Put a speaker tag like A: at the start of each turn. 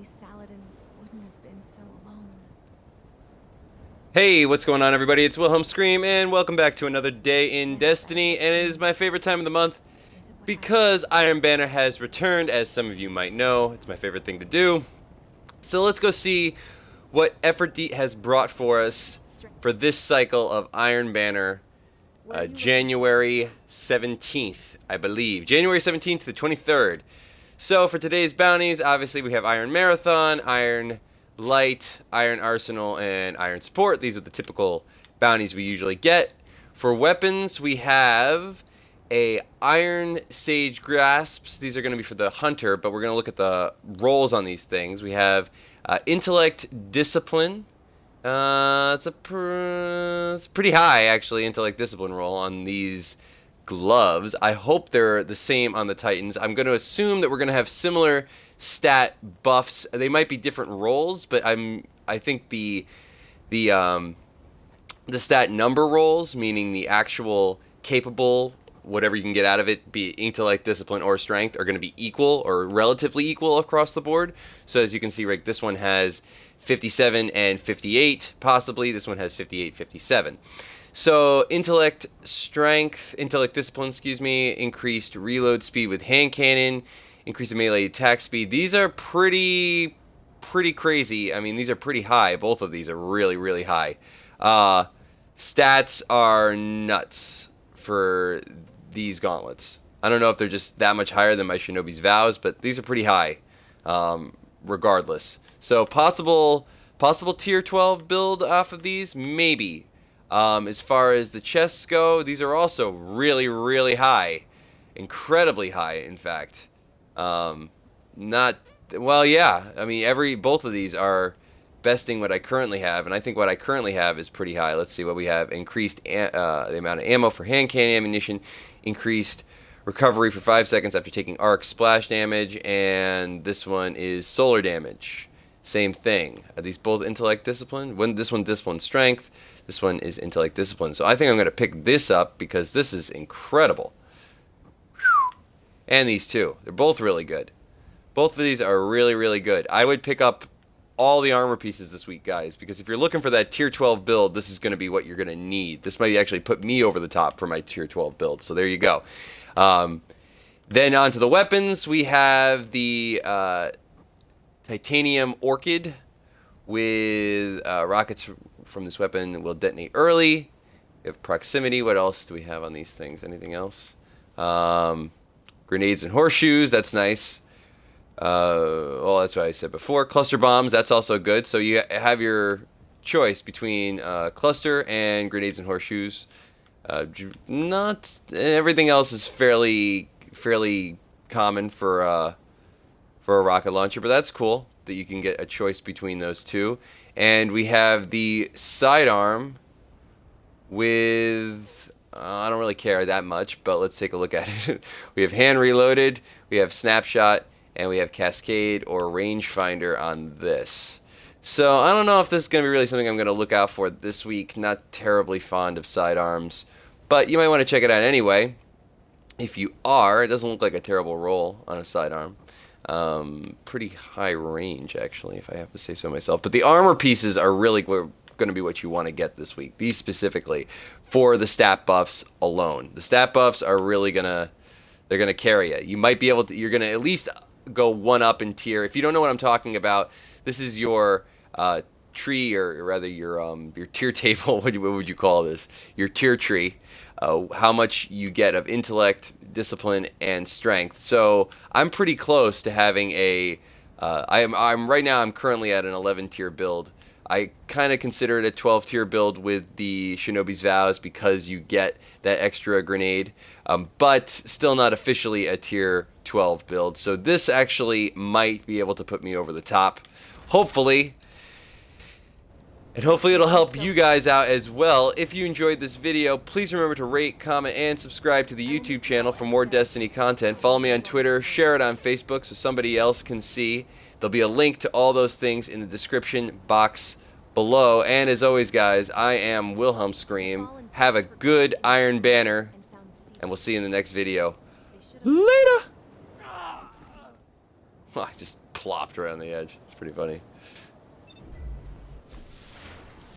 A: maybe Saladin wouldn't have been so alone.
B: Hey, what's going on, everybody? It's Wilhelm Scream, and welcome back to another day in
A: Yes,
B: Destiny. And it is my favorite time of the month
A: is it what
B: because Iron Banner has returned, as some of you might know. It's my favorite thing to do. So let's go see what Effort has brought for us for this cycle of Iron Banner, January 17th, I believe. January 17th to 23rd. So for today's bounties, obviously we have Iron Marathon, Iron Light, Iron Arsenal, and Iron Support. These are the typical bounties we usually get. For weapons, we have a Iron Sage Grasps. These are going to be for the Hunter, but we're going to look at the rolls on these things. We have Intellect Discipline. It's pretty high, actually, Intellect Discipline roll on these gloves. I hope they're the same on the Titans. I'm going to assume that we're going to have similar stat buffs. They might be different rolls, but I think the stat number rolls, meaning the actual capable, whatever you can get out of it, be it intellect, discipline, or strength, are going to be equal or relatively equal across the board. So as you can see, right, this one has 57 and 58, possibly. This one has 58, 57. So intellect discipline, increased reload speed with hand cannon, increased melee attack speed. These are pretty crazy. I mean, these are pretty high. Both of these are really, really high. Stats are nuts for these gauntlets. I don't know if they're just that much higher than my Shinobi's Vows, but these are pretty high, regardless. So possible tier 12 build off of these, maybe. As far as the chests go, these are also really, really high. Incredibly high, in fact. Not, well, yeah. I mean, both of these are besting what I currently have, and I think what I currently have is pretty high. Let's see what we have. Increased the amount of ammo for hand cannon ammunition, increased recovery for 5 seconds after taking arc splash damage, and this one is solar damage. Same thing. Are these both intellect discipline? This one discipline strength. This one is intellect discipline. So I think I'm going to pick this up because this is incredible. And these two. They're both really good. Both of these are really, really good. I would pick up all the armor pieces this week, guys, because if you're looking for that tier 12 build, this is going to be what you're going to need. This might actually put me over the top for my tier 12 build. So there you go. Then on to the weapons. We have the Titanium Orchid with rockets from this weapon will detonate early. We have proximity. What else do we have on these things? Anything else? Grenades and horseshoes. That's nice. Well, that's what I said before. Cluster bombs. That's also good. So you have your choice between cluster and grenades and horseshoes. Not everything else is fairly common for a rocket launcher, but that's cool that you can get a choice between those two. And we have the sidearm with, I don't really care that much, but let's take a look at it. We have hand reloaded, we have snapshot, and we have cascade or rangefinder on this. So I don't know if this is going to be really something I'm going to look out for this week. Not terribly fond of sidearms, but you might want to check it out anyway. If you are, it doesn't look like a terrible roll on a sidearm. Pretty high range, actually, if I have to say so myself. But the armor pieces are really going to be what you want to get this week. These specifically for the stat buffs alone. The stat buffs are really they're gonna carry you. You might be able to. You're gonna at least go one up in tier. If you don't know what I'm talking about, this is your tree, or rather your tier table. What would you call this? Your tier tree. How much you get of intellect, discipline, and strength. So I'm pretty close to having a. I'm right now. I'm currently at an 11 tier build. I kind of consider it a 12 tier build with the Shinobi's Vows because you get that extra grenade, but still not officially a tier 12 build. So this actually might be able to put me over the top. Hopefully. And hopefully it'll help you guys out as well. If you enjoyed this video, please remember to rate, comment, and subscribe to the YouTube channel for more Destiny content. Follow me on Twitter, share it on Facebook so somebody else can see. There'll be a link to all those things in the description box below. And as always, guys, I am Wilhelm Scream. Have a good Iron Banner, and we'll see you in the next video. Later! I just plopped right on the edge. It's pretty funny.